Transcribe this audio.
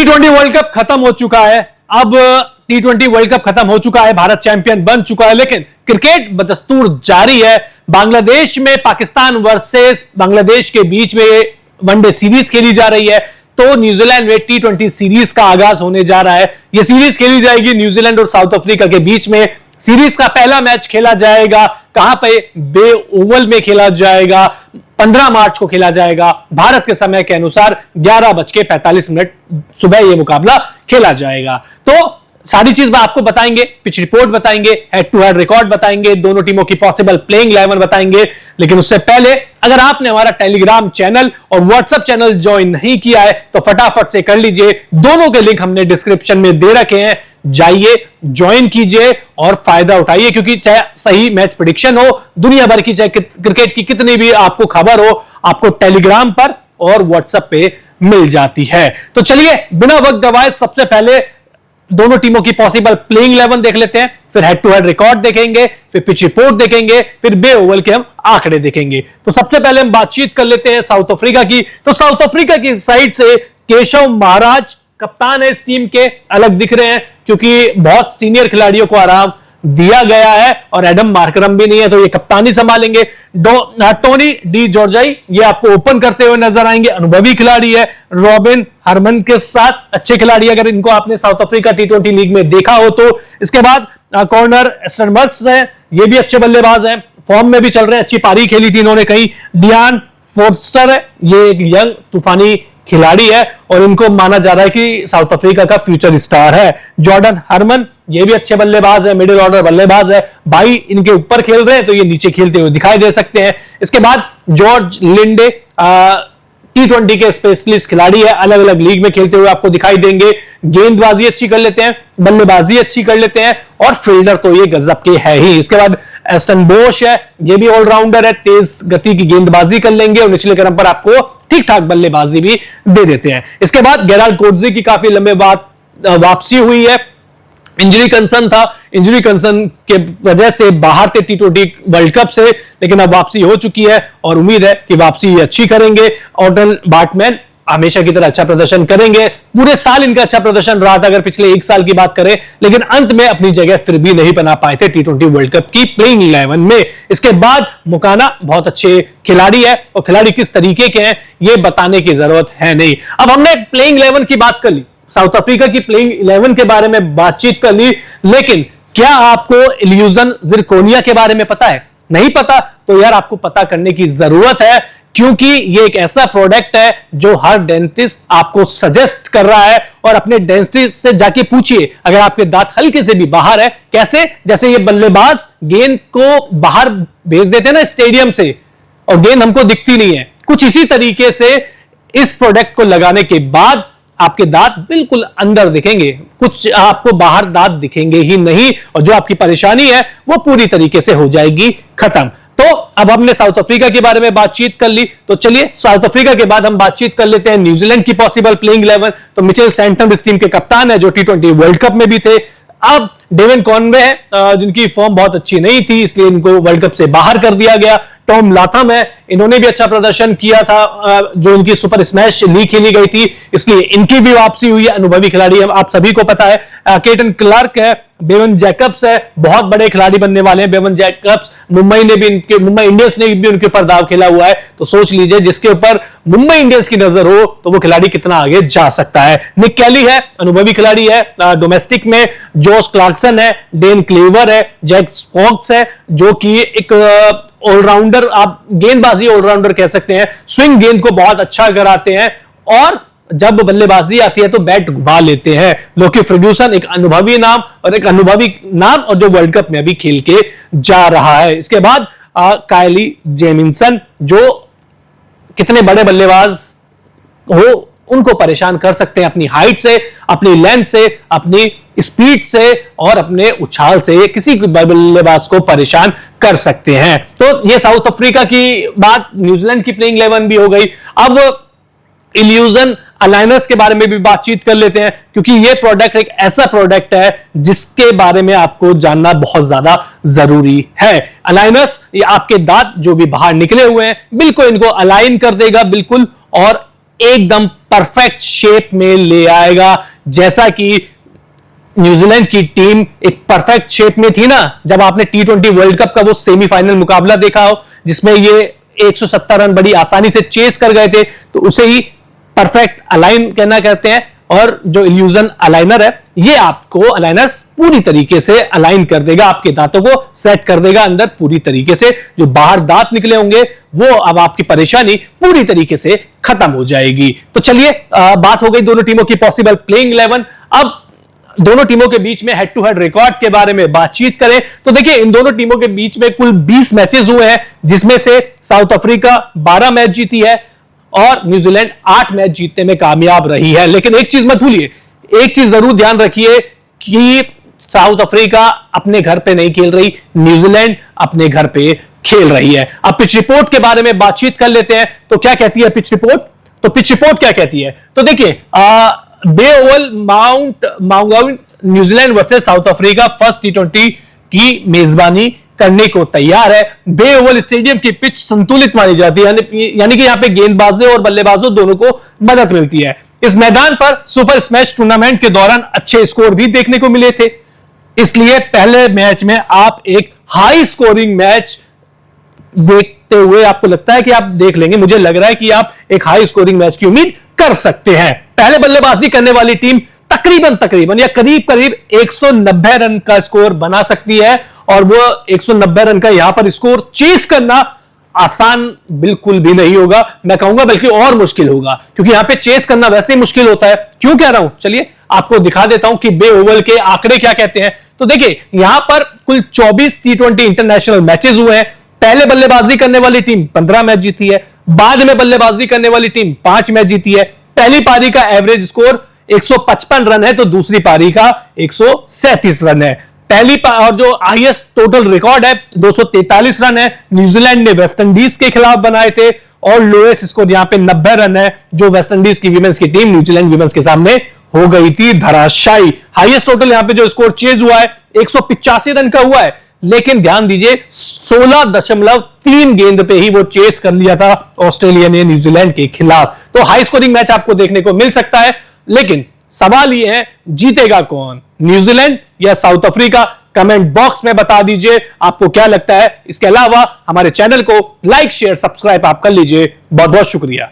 T20 world cup खत्म हो चुका है। अब T20 वर्ल्ड कप खत्म हो चुका है, भारत चैंपियन बन चुका है, लेकिन क्रिकेट बदस्तूर जारी है। बांग्लादेश में पाकिस्तान वर्सेस बांग्लादेश के बीच में वनडे सीरीज खेली जा रही है, तो न्यूजीलैंड में T20 सीरीज का आगाज होने जा रहा है। यह सीरीज खेली जाएगी न्यूजीलैंड और साउथ अफ्रीका के बीच में। सीरीज का पहला मैच खेला जाएगा कहां पे? बे ओवल में खेला जाएगा। 15 मार्च को खेला जाएगा भारत के समय के अनुसार 11:45 सुबह यह मुकाबला खेला जाएगा। तो सारी चीज आपको बताएंगे, पिच रिपोर्ट बताएंगे, हेड टू हेड रिकॉर्ड बताएंगे, दोनों टीमों की पॉसिबल प्लेइंग 11 बताएंगे। लेकिन उससे पहले अगर आपने हमारा टेलीग्राम चैनल और व्हाट्सएप चैनल ज्वाइन नहीं किया है तो फटाफट से कर लीजिए। दोनों के लिंक हमने डिस्क्रिप्शन में दे रखे हैं, जाइए ज्वाइन कीजिए और फायदा उठाइए, क्योंकि चाहे सही मैच प्रेडिक्शन हो, दुनिया भर की चाहे क्रिकेट की कितनी भी आपको खबर हो, आपको टेलीग्राम पर और व्हाट्सएप पे मिल जाती है। तो चलिए बिना वक्त गवाए सबसे पहले दोनों टीमों की पॉसिबल प्लेइंग 11 देख लेते हैं, फिर हेड टू हेड रिकॉर्ड देखेंगे, फिर पिच रिपोर्ट देखेंगे, फिर बे ओवल के हम आंकड़े देखेंगे। तो सबसे पहले हम बातचीत कर लेते हैं साउथ अफ्रीका की। तो साउथ अफ्रीका की साइड से केशव महाराज कप्तान है इस टीम के, अलग दिख रहे हैं क्योंकि बहुत सीनियर खिलाड़ियों को आराम दिया गया है और एडम मार्करम भी नहीं है, तो ये कप्तानी संभालेंगे। टोनी डी जॉर्जाई ये आपको ओपन करते हुए नजर आएंगे, अनुभवी खिलाड़ी है। रॉबिन हरमन के साथ अच्छे खिलाड़ी, अगर इनको आपने साउथ अफ्रीका T20 लीग में देखा हो तो। इसके बाद कॉर्नर स्टर्मर्स है, ये भी अच्छे बल्लेबाज हैं, फॉर्म में भी चल रहे हैं, अच्छी पारी खेली थी इन्होंने कहीं। डियान फोर्स्टर है, ये एक यंग तूफानी खिलाड़ी है और इनको माना जा रहा है कि साउथ अफ्रीका का फ्यूचर स्टार है। जॉर्डन हरमन ये भी अच्छे बल्लेबाज है, मिडिल ऑर्डर बल्लेबाज है। भाई इनके ऊपर खेल रहे हैं तो ये नीचे खेलते हुए दिखाई दे सकते हैं। इसके बाद जॉर्ज लिंडे T20 के स्पेशलिस्ट खिलाड़ी है, अलग अलग लीग में खेलते हुए आपको दिखाई देंगे। गेंदबाजी अच्छी कर लेते हैं, बल्लेबाजी अच्छी कर लेते हैं और फील्डर तो ये गजब के है ही। इसके बाद एस्टन बोश है, ये भी ऑलराउंडर है, तेज गति की गेंदबाजी कर लेंगे और निचले क्रम पर आपको ठीक ठाक बल्लेबाजी भी दे देते हैं। इसके बाद गेराल्ड कोटजे की काफी लंबे बाद वापसी हुई है, इंजरी कंसर्न था, इंजरी कंसर्न के वजह से बाहर थे T20 वर्ल्ड कप से, लेकिन अब वापसी हो चुकी है और उम्मीद है कि वापसी अच्छी करेंगे। ऑर्डन बार्टमैन हमेशा की तरह अच्छा प्रदर्शन करेंगे, पूरे साल इनका अच्छा प्रदर्शन रहा था अगर पिछले एक साल की बात करें, लेकिन अंत में अपनी जगह फिर भी नहीं बना पाए थे T20 वर्ल्ड कप की प्लेइंग 11 में। इसके बाद मुकाना बहुत अच्छे खिलाड़ी है और खिलाड़ी किस तरीके के हैं ये बताने की जरूरत है नहीं। अब हमने प्लेइंग 11 की बात कर ली, साउथ अफ्रीका की प्लेइंग 11 के बारे में बातचीत कर ली, लेकिन क्या आपको इल्यूजन जिरकोनिया के बारे में पता है? नहीं पता तो यार आपको पता करने की जरूरत है, क्योंकि ये एक ऐसा प्रोडक्ट है जो हर डेंटिस्ट आपको सजेस्ट कर रहा है। और अपने डेंटिस्ट से जाके पूछिए अगर आपके दांत हल्के से भी बाहर है, कैसे? जैसे ये बल्लेबाज गेंद को बाहर भेज देते हैं ना स्टेडियम से और गेंद हमको दिखती नहीं है, कुछ इसी तरीके से इस प्रोडक्ट को लगाने के बाद आपके दांत बिल्कुल अंदर दिखेंगे, कुछ आपको बाहर दांत दिखेंगे ही नहीं और जो आपकी परेशानी है वो पूरी तरीके से हो जाएगी खत्म। तो अब हमने साउथ अफ्रीका के बारे में बातचीत कर ली, तो चलिए साउथ अफ्रीका के बाद हम बातचीत कर लेते हैं न्यूजीलैंड की पॉसिबल प्लेइंग 11। तो मिचेल सैंटनर इस टीम के कप्तान है जो T20 वर्ल्ड कप में भी थे। अब डेविन कॉनवे है जिनकी फॉर्म बहुत अच्छी नहीं थी, इसलिए इनको वर्ल्ड कप से बाहर कर दिया गया। टॉम लाथम है, इन्होंने भी अच्छा प्रदर्शन किया था जो इनकी सुपर स्मैश लीग खेली गई थी, इसलिए इनकी भी वापसी हुई है। अनुभवी खिलाड़ी है, आप सभी को पता है। केटन क्लार्क है, बेवन जैकब्स है, बहुत बड़े खिलाड़ी बनने वाले हैं बेवन जैकब्स। मुंबई इंडियंस ने भी उनके ऊपर दाव खेला हुआ है, तो सोच लीजिए जिसके ऊपर मुंबई इंडियंस की नजर हो तो वो खिलाड़ी कितना आगे जा सकता है। निक कैली है, अनुभवी खिलाड़ी है डोमेस्टिक में। जोश क्लार्कसन है, डेन क्लेवर है, जैक स्पॉक्स है जो कि एक ऑलराउंडर, आप गेंदबाजी ऑलराउंडर कह सकते हैं, स्विंग गेंद को बहुत अच्छा कराते हैं और जब बल्लेबाजी आती है तो बैट घुमा लेते हैं। लोकी फर्ग्यूसन एक अनुभवी नाम और जो वर्ल्ड कप में अभी खेल के जा रहा है। इसके बाद कायली जेमिंसन जो कितने बड़े बल्लेबाज हो उनको परेशान कर सकते हैं अपनी हाइट से, अपनी लेंथ से, अपनी स्पीड से और अपने उछाल से किसी बल्लेबाज को परेशान कर सकते हैं। तो ये साउथ अफ्रीका की बात, न्यूजीलैंड की प्लेइंग 11 भी हो गई। अब इल्यूजन अलायंस के बारे में भी बातचीत कर लेते हैं, क्योंकि यह प्रोडक्ट एक ऐसा प्रोडक्ट है जिसके बारे में आपको जानना बहुत ज्यादा जरूरी है। अलायंस ये आपके दांत जो भी बाहर निकले हुए हैं बिल्कुल इनको अलाइन कर देगा बिल्कुल, और एकदम परफेक्ट शेप में ले आएगा, जैसा कि न्यूजीलैंड की टीम एक परफेक्ट शेप में थी ना जब आपने T20 वर्ल्ड कप का वो सेमीफाइनल मुकाबला देखा हो जिसमें ये 170 रन बड़ी आसानी से चेस कर गए थे, तो उसे ही परफेक्ट अलाइन कहना कहते हैं। और जो इल्यूजन अलाइनर है ये आपको अलाइनर्स पूरी तरीके से अलाइन कर देगा, आपके दांतों को सेट कर देगा अंदर पूरी तरीके से, जो बाहर दांत निकले होंगे वो अब आपकी परेशानी पूरी तरीके से खत्म हो जाएगी। तो चलिए बात हो गई दोनों टीमों की पॉसिबल प्लेइंग 11। अब दोनों टीमों के बीच में हेड टू हेड रिकॉर्ड के बारे में बातचीत करें तो देखिए इन दोनों टीमों के बीच में कुल 20 मैचेस हुए हैं, जिसमें से साउथ अफ्रीका 12 मैच जीती है और न्यूजीलैंड 8 मैच जीतने में कामयाब रही है। लेकिन एक चीज मत भूलिए, एक चीज जरूर ध्यान रखिए कि साउथ अफ्रीका अपने घर पे नहीं खेल रही, न्यूजीलैंड अपने घर पे खेल रही है। अब पिच रिपोर्ट के बारे में बातचीत कर लेते हैं। तो क्या कहती है पिच रिपोर्ट? तो पिच रिपोर्ट क्या कहती है? तो देखिए Bay Oval Mount New Zealand versus South Africa first T20 की मेजबानी करने को तैयार है। बे ओवल स्टेडियम की पिच संतुलित मानी जाती है, यानी कि यहां पे गेंदबाजों और बल्लेबाजों दोनों को मदद मिलती है। इस मैदान पर सुपर स्मैश टूर्नामेंट के दौरान अच्छे स्कोर भी देखने को मिले थे, इसलिए पहले मैच में आप एक हाई स्कोरिंग मैच देखते हुए आपको लगता है कि आप देख लेंगे, मुझे लग रहा है कि आप एक हाई स्कोरिंग मैच की उम्मीद कर सकते हैं। पहले बल्लेबाजी करने वाली टीम तकरीबन या करीब 190 रन का स्कोर बना सकती है और वो 190 रन का यहां पर स्कोर चेस करना आसान बिल्कुल भी नहीं होगा, मैं कहूंगा बल्कि और मुश्किल होगा, क्योंकि यहां पे चेस करना वैसे ही मुश्किल होता है। क्यों कह रहा हूं, चलिए आपको दिखा देता हूं कि बे ओवल के आंकड़े क्या कहते हैं। तो देखिए यहां पर कुल 24 T20 इंटरनेशनल मैचेस हुए हैं। पहले बल्लेबाजी करने वाली टीम 15 मैच जीती है, बाद में बल्लेबाजी करने वाली टीम 5 मैच जीती है। पहली पारी का एवरेज स्कोर 155 रन है तो दूसरी पारी का 137 रन है। और जो हाईएस्ट टोटल रिकॉर्ड है 243 रन है, न्यूजीलैंड ने वेस्टइंडीज के खिलाफ बनाए थे और लोएस्ट स्कोर यहां पे 90 रन है जो वेस्टइंडीज की विमेंस की टीम न्यूजीलैंड विमेंस के सामने हो गई थी धराशायी। हाईएस्ट टोटल यहां पे जो स्कोर चेज हुआ है 185 रन का हुआ है, लेकिन ध्यान दीजिए 16.3 गेंद पे ही वो चेस कर लिया था ऑस्ट्रेलिया ने न्यूजीलैंड के खिलाफ। तो हाई स्कोरिंग मैच आपको देखने को मिल सकता है, लेकिन सवाल यह है जीतेगा कौन, न्यूजीलैंड या साउथ अफ्रीका? कमेंट बॉक्स में बता दीजिए आपको क्या लगता है। इसके अलावा हमारे चैनल को लाइक शेयर सब्सक्राइब आप कर लीजिए। बहुत बहुत शुक्रिया।